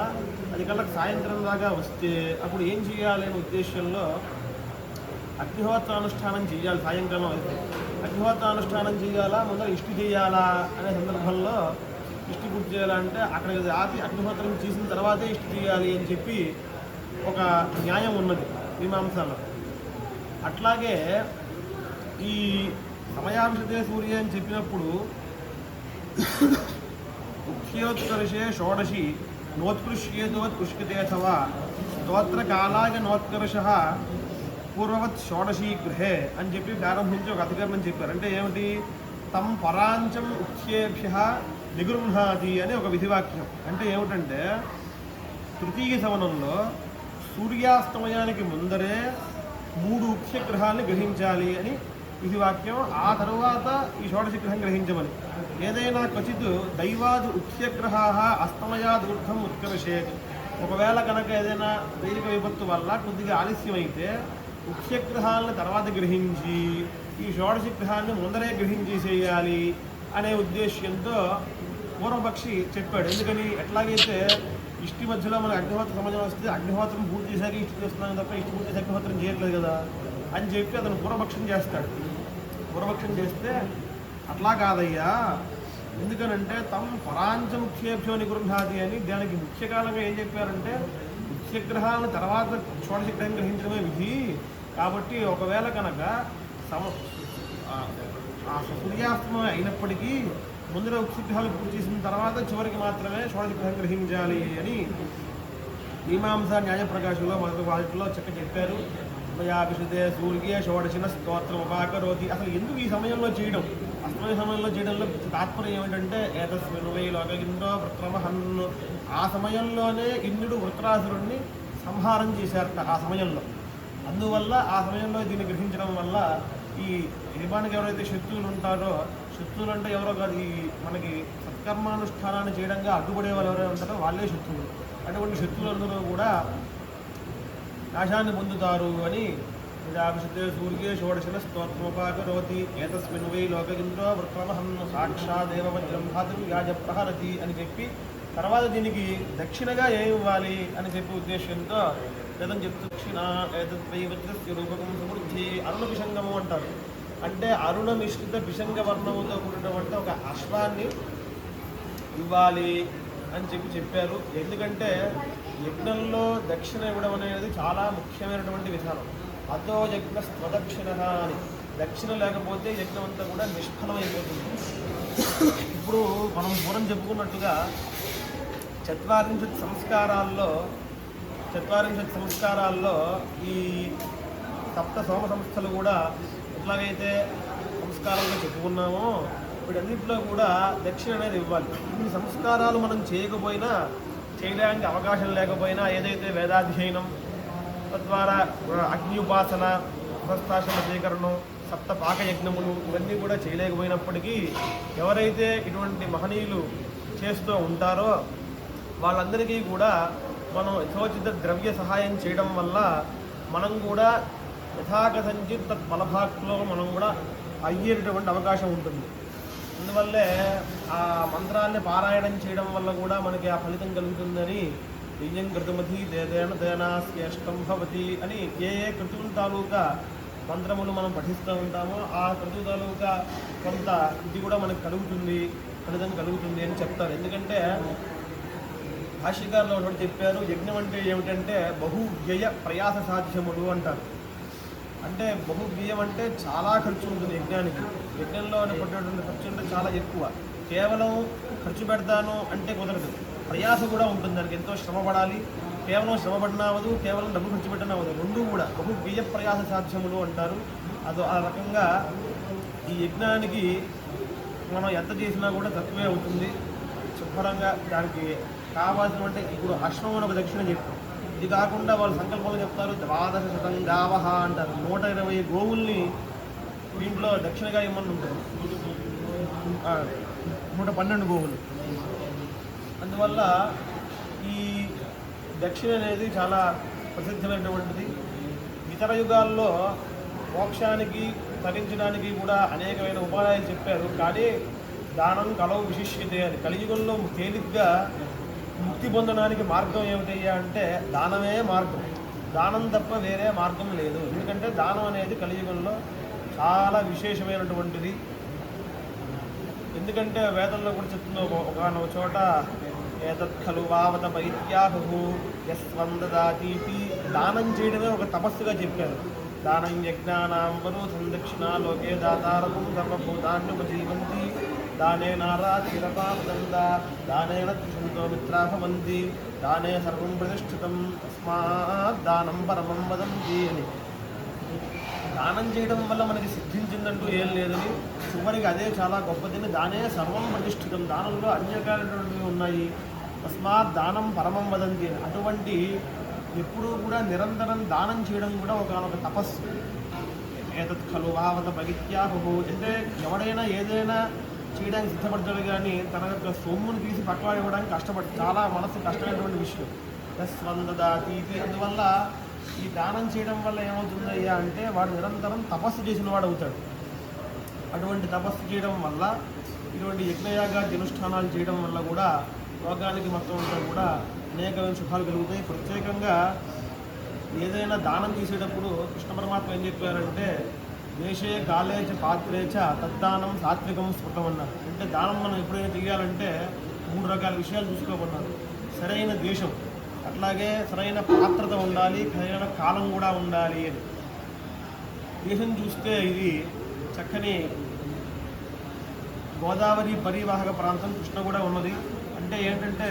అది కళ్ళకి సాయంత్రం దాకా వస్తే అప్పుడు ఏం చేయాలి అనే ఉద్దేశంలో అగ్నిహోత్రానుష్ఠానం చేయాలి. సాయంకాలం అయితే అగ్నిహోత్రానుష్ఠానం చేయాలా, ముందర ఇష్టి చేయాలా అనే సందర్భంలో ఇష్టి పూర్తి చేయాలంటే అక్కడికి ఆపి అగ్నిహోత్రం చేసిన తర్వాతే ఇష్టి చేయాలి అని చెప్పి ఒక న్యాయం ఉన్నది మీమాంసలో. అట్లాగే ఈ సమయాంశతే సూర్య అని చెప్పినప్పుడు ఉఖ్యోత్కర్షే షోడశి నోత్కృష్యేతోత్కృష్యతే అథవా స్తోత్రకాలాయ నోత్కర్ష పూర్వవత్ షోడశీ గృహే అని చెప్పి ప్రారంభించి ఒక అధికరణం చెప్పారు. అంటే ఏమిటి, తం పరాంచం ఉఖ్యేభ్య నిగృహ్ణాది అని ఒక విధివాక్యం. అంటే ఏమిటంటే తృతీయ సవనంలో సూర్యాస్తమయానికి ముందరే 3 ఉఖ్యగ్రహాన్ని గ్రహించాలి అని విధివాక్యం. ఆ తరువాత ఈ షోడశి గ్రహం గ్రహించమని. ఏదైనా క్వచిత్ దైవాది ఉఖ్యగ్రహా అస్తమయాదూర్ధం ఉత్కర్షేత్. ఒకవేళ కనుక ఏదైనా దైవిక విపత్తు వల్ల కొద్దిగా ఆలస్యం అయితే ఉఖ్యగ్రహాలను తర్వాత గ్రహించి ఈ షోడశి గ్రహాన్ని ముందరే గ్రహించేసేయాలి అనే ఉద్దేశ్యంతో పూర్వపక్షి చెప్పాడు. ఎందుకని, ఎట్లాగైతే ఇష్టి మధ్యలో మనకు అగ్నిహోత్ర సమాజం వస్తే అగ్నిహోత్రం పూర్తి చేశాక ఇష్టి చేస్తున్నాం తప్ప ఇష్టి పూర్తి చేసి అగ్నిహోత్రం చేయట్లేదు కదా అని చెప్పి అతను పూర్వపక్షం చేస్తాడు. పూర్వపక్షం చేస్తే అట్లా కాదయ్యా, ఎందుకనంటే తమ పరాంచ ముఖ్యేభ్యో నిగృహ్ణాది అని దానికి ముఖ్య కాలంగా ఏం చెప్పారంటే ముఖ్యగ్రహాలను తర్వాత షోడశగ్రహం గ్రహించడమే విధి. కాబట్టి ఒకవేళ కనుక సూర్యాస్తమయం అయినప్పటికీ ముందర ఉక్షగ్రహాలు పూర్తి చేసిన తర్వాత చివరికి మాత్రమే షోడశగ్రహం గ్రహించాలి అని మీమాంసా న్యాయప్రకాశంలో మొదటి వాటిలో చెప్పారు. సమయాభిషితే సూర్యే షోడశిన స్తోత్రం ఉపాకరోతి. అసలు ఎందుకు ఈ సమయంలో చేయడం, అస్తమయ సమయంలో చేయడంలో తాత్పర్యం ఏమిటంటే ఏతస్మిన్ వై లోక ఇంద్రో వృత్రమహన్ను. ఆ సమయంలోనే ఇంద్రుడు వృత్రాసురుణ్ణి సంహారం చేశారట ఆ సమయంలో. అందువల్ల ఆ సమయంలో దీన్ని గ్రహించడం వల్ల ఈ యజమానికి ఎవరైతే శత్రువులు ఉంటారో, శత్రువులు అంటే ఎవరో కాదు, ఈ మనకి సత్కర్మానుష్ఠానాన్ని చేయడంగా అడ్డుపడే వాళ్ళు ఎవరైనా ఉంటారో వాళ్ళే శత్రువులు. అటువంటి శత్రువులందరూ కూడా నాశాన్ని పొందుతారు అని ప్రజాభిషితే సూర్యే షోడశిన స్తోత్రోపాకరోతి ఏతస్మిన్ వై లోక ఇంద్రో వృత్రమహన్ను సాక్షాదేవ వజ్రం భాతుం యాజ ప్రహరతి అని చెప్పి తర్వాత దీనికి దక్షిణగా ఏమి ఇవ్వాలి అని చెప్పే ఉద్దేశంతో లేదని చెప్తూ దక్షిణ ఏతద్వైవజ్రస్య రూపకం సమృద్ధి అరుణ పిశంగము అంటారు. అంటే అరుణ మిశ్రిత పిశంగ వర్ణముతో కూడినటువంటి ఒక అశ్వాన్ని ఇవ్వాలి అని చెప్పారు. ఎందుకంటే యజ్ఞంలో దక్షిణ ఇవ్వడం అనేది చాలా ముఖ్యమైనటువంటి విధానం. అతో యజ్ఞ స్వదక్షిణ అని, దక్షిణ లేకపోతే యజ్ఞం అంతా కూడా నిష్ఫలమైపోతుంది. ఇప్పుడు మనం పూర్వం చెప్పుకున్నట్టుగా చత్వారింశత్ సంస్కారాల్లో ఈ సప్త సోమ సంస్థలు కూడా ఎట్లాగైతే సంస్కారంగా చెప్పుకున్నామో వీటన్నింటిలో కూడా దక్షిణ అనేది ఇవ్వాలి. ఇన్ని సంస్కారాలు మనం చేయడానికి అవకాశం లేకపోయినా ఏదైతే వేదాధ్యయనం, తద్వారా అగ్ని ఉపాసన, ఉపస్థాశ్రమ స్వీకరణం, సప్త పాకయజ్ఞములు ఇవన్నీ కూడా చేయలేకపోయినప్పటికీ ఎవరైతే ఇటువంటి మహనీయులు చేస్తూ ఉంటారో వాళ్ళందరికీ కూడా మనం యథోచిత ద్రవ్య సహాయం చేయడం వల్ల మనం కూడా యథాకథంచిత్ తత్ఫలభాక్లో మనం కూడా అయ్యేటటువంటి అవకాశం ఉంటుంది. అందువల్లే ఆ మంత్రాన్ని పారాయణం చేయడం వల్ల కూడా మనకి ఆ ఫలితం కలుగుతుందని యజ్ఞం కృతమతి దేదేన దేనాస్యేష్టం భవతి అని ఏ కృతుల తాలూకా మంత్రములు మనం పఠిస్తూ ఉంటామో ఆ కృతు తాలూకా కొంత ఇది కూడా మనకు ఫలితం కలుగుతుంది అని చెప్తారు. ఎందుకంటే భాష్యకారులు ఒకటి చెప్పారు, యజ్ఞం అంటే ఏమిటంటే బహువ్యయ ప్రయాస సాధ్యములు అంటారు. అంటే బహువ్యయం అంటే చాలా ఖర్చు ఉంటుంది యజ్ఞానికి. యజ్ఞంలో పడేటువంటి ఖర్చు అంటే చాలా ఎక్కువ. కేవలం ఖర్చు పెడతాను అంటే కుదరదు, ప్రయాస కూడా ఉంటుంది, దానికి ఎంతో శ్రమ పడాలి. కేవలం శ్రమ పడినా అవ్వదు, కేవలం డబ్బు ఖర్చు పెట్టినా అవ్వదు, రెండు కూడా బహువ్యయ ప్రయాస సాధ్యములు అంటారు. ఆ రకంగా ఈ యజ్ఞానికి మనం ఎంత చేసినా కూడా తక్కువే అవుతుంది. శుభ్రంగా దానికి కావాల్సినటువంటి ఇప్పుడు అశ్వమున ఒక దక్షిణ చెప్పాం. ఇది కాకుండా వాళ్ళు సంకల్పంలో చెప్తారు 12 గావహ అంటారు. 120 గోవుల్ని దీంట్లో దక్షిణగా ఇమ్మని ఉంటుంది, 112 గోవులు. అందువల్ల ఈ దక్షిణ అనేది చాలా ప్రసిద్ధమైనటువంటిది. ఇతర యుగాల్లో మోక్షానికి తరించడానికి కూడా అనేకమైన ఉపాయాలు చెప్పారు. కానీ దానం కలవు విశిష్యతే అని. కలియుగంలో తేలిగ్గా ముక్తి పొందడానికి మార్గం ఏమిటయ్యా అంటే దానమే మార్గం. దానం తప్ప వేరే మార్గం లేదు. ఎందుకంటే దానం అనేది కలియుగంలో చాలా విశేషమైనటువంటిది. ఎందుకంటే వేదంలో కూడా చెప్తున్న ఒక చోట ఏతత్ ఖలు వావత పైత్యాహు యస్వందదాతీతి, దానం చేయడమే ఒక తపస్సుగా చెప్పారు. దానం యజ్ఞానాం వరోధం దక్షిణ లోకే దాతారకం సర్వభూతాన్యుపజీవంతి దానే నారాధీరపాపదంద దానేన త్రిశంతో మిత్రా భవంతి దానే సర్వం ప్రతిష్ఠితం తస్మాత్ దానం పరమం వదంతి అని. దానం చేయడం వల్ల మనకి సిద్ధించిందంటూ ఏం లేదని, చివరికి అదే చాలా గొప్పదని, దానే సర్వం ప్రతిష్ఠితం, దానంలో అన్ని రకాలైనటువంటివి ఉన్నాయి. తస్మాత్ దానం పరమం వదంతి. అటువంటి ఎప్పుడూ కూడా నిరంతరం దానం చేయడం కూడా ఒక తపస్సు. ఏతత్ ఖలు వావత భగిత్యాహు అంటే ఎవడైనా ఏదైనా చేయడానికి సిద్ధపడతాడు, కానీ తన యొక్క సొమ్మును తీసి పక్కవాడు ఇవ్వడానికి చాలా మనసు కష్టమైనటువంటి విషయం. యస్వందదాతీతి. అందువల్ల ఈ దానం చేయడం వల్ల ఏమవుతుందయ్యా అంటే వాడు నిరంతరం తపస్సు చేసిన వాడు అవుతాడు. అటువంటి తపస్సు చేయడం వల్ల, ఇటువంటి యజ్ఞయాగాది అనుష్ఠానాలు చేయడం వల్ల కూడా లోకానికి మొత్తం అంతా కూడా అనేకమైన శుభాలు కలుగుతాయి. ప్రత్యేకంగా ఏదైనా దానం తీసేటప్పుడు కృష్ణ పరమాత్మ ఏం చెప్పారంటే దేశే కాలే చ పాత్రే చ తద్దానం సాత్వికం స్ఫుటం అన్నారు. అంటే దానం మనం ఎప్పుడైనా చేయాలంటే 3 రకాల విషయాలు చూసుకోమన్నారు. సరైన దేశం, అట్లాగే సరైన పాత్రత ఉండాలి, సరైన కాలం కూడా ఉండాలి అని. దేశం చూస్తే ఇది చక్కని గోదావరి పరివాహక ప్రాంతం, కృష్ణ కూడా ఉన్నది. అంటే ఏంటంటే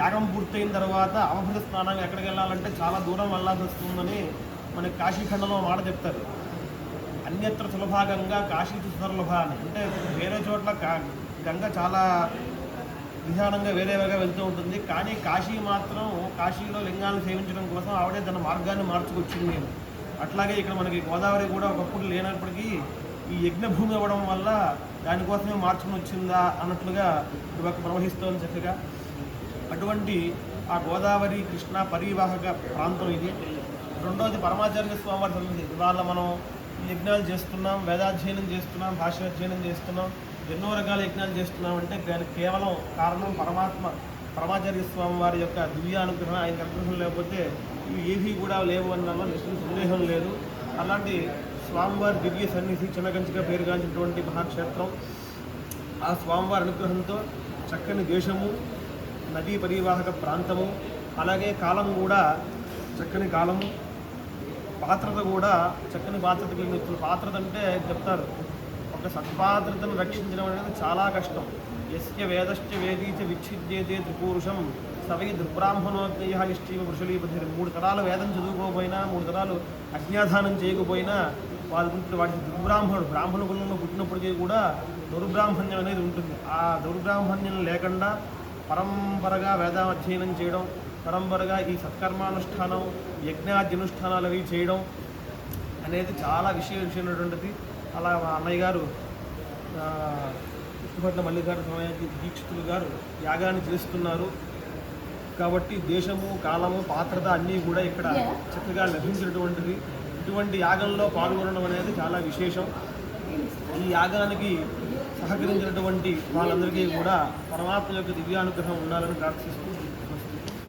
యాగం పూర్తయిన తర్వాత అవభృత స్నానం ఎక్కడికి వెళ్ళాలంటే చాలా దూరం వెళ్ళాల్సి వస్తుందని మనకి కాశీఖండంలో మాట చెప్తారు. అన్యత్ర సులభాగంగా కాశీ సులభ అని. అంటే వేరే చోట్ల గంగ చాలా విధానంగా వేరేగా వెళ్తూ ఉంటుంది, కానీ కాశీ మాత్రం కాశీలో లింగాలను సేవించడం కోసం ఆవిడే తన మార్గాన్ని మార్చుకొచ్చింది అని. అట్లాగే ఇక్కడ మనకి గోదావరి కూడా ఒకప్పుడు లేనప్పటికీ ఈ యజ్ఞభూమి అవ్వడం వల్ల దానికోసమే మార్చుకుని వచ్చిందా అన్నట్లుగా ఇవాళ ప్రవహిస్తోంది చక్కగా. అటువంటి ఆ గోదావరి కృష్ణ పరివాహక ప్రాంతం ఇది. రెండవది పరమాచార్య స్వామివారి సన్నిధి. ఇవాళ మనం యజ్ఞాలు చేస్తున్నాం, వేదాధ్యయనం చేస్తున్నాం, భాష్యాధ్యయనం చేస్తున్నాం, ఎన్నో రకాల యజ్ఞాలు చేస్తున్నాం. అంటే దానికి కేవలం కారణం పరమాత్మ పరమాచార్య స్వామి వారి యొక్క దివ్యానుగ్రహం, ఆయన అనుగ్రహం లేకపోతే ఇవి ఏవి కూడా లేవు అన్న నిశ్చిత సందేహం లేదు. అలాంటి స్వామివారి దివ్య సన్నిధి చిన్నగంచిగా పేరుగాంచినటువంటి మహాక్షేత్రం. ఆ స్వామివారి అనుగ్రహంతో చక్కని దేశము, నదీ పరివాహక ప్రాంతము, అలాగే కాలం కూడా చక్కని కాలము, పాత్రత కూడా చక్కని పాత్రత కలిగిన పాత్రత అంటే చెప్తారు, ఒక సత్పాత్రతను రక్షించడం అనేది చాలా కష్టం. యస్య వేదశ్చ వేదీచ విచ్ఛిద్యేతే త్రిపురుషం సవై దుర్బ్రాహ్మణోజ్ఞయ నిశ్చయ వృషలీపతి. 3 తరాలు వేదం చదువుకోకపోయినా, 3 తరాలు అజ్ఞాధానం చేయకపోయినా వాళ్ళు వాటి బ్రాహ్మణ కులంలో పుట్టినప్పటికీ కూడా దౌర్బ్రాహ్మణ్యం అనేది ఉంటుంది. ఆ దౌర్బ్రాహ్మణ్యం లేకుండా పరంపరగా వేదాధ్యయనం చేయడం, పరంపరగా ఈ సత్కర్మానుష్ఠానం, యజ్ఞాద్యనుష్ఠానాలు అవి చేయడం అనేది చాలా విశేషమైనటువంటిది. అలా మా అన్నయ్య గారు కృష్ణపట్నం మల్లికార్జున దీక్షితులు గారు యాగాన్ని చేస్తున్నారు. కాబట్టి దేశము, కాలము, పాత్రత అన్నీ కూడా ఇక్కడ చక్కగా లభించినటువంటిది. ఇటువంటి యాగంలో పాల్గొనడం అనేది చాలా విశేషం. ఈ యాగానికి సహకరించినటువంటి వాళ్ళందరికీ కూడా పరమాత్మ యొక్క దివ్యానుగ్రహం ఉండాలని ప్రార్థిస్తూ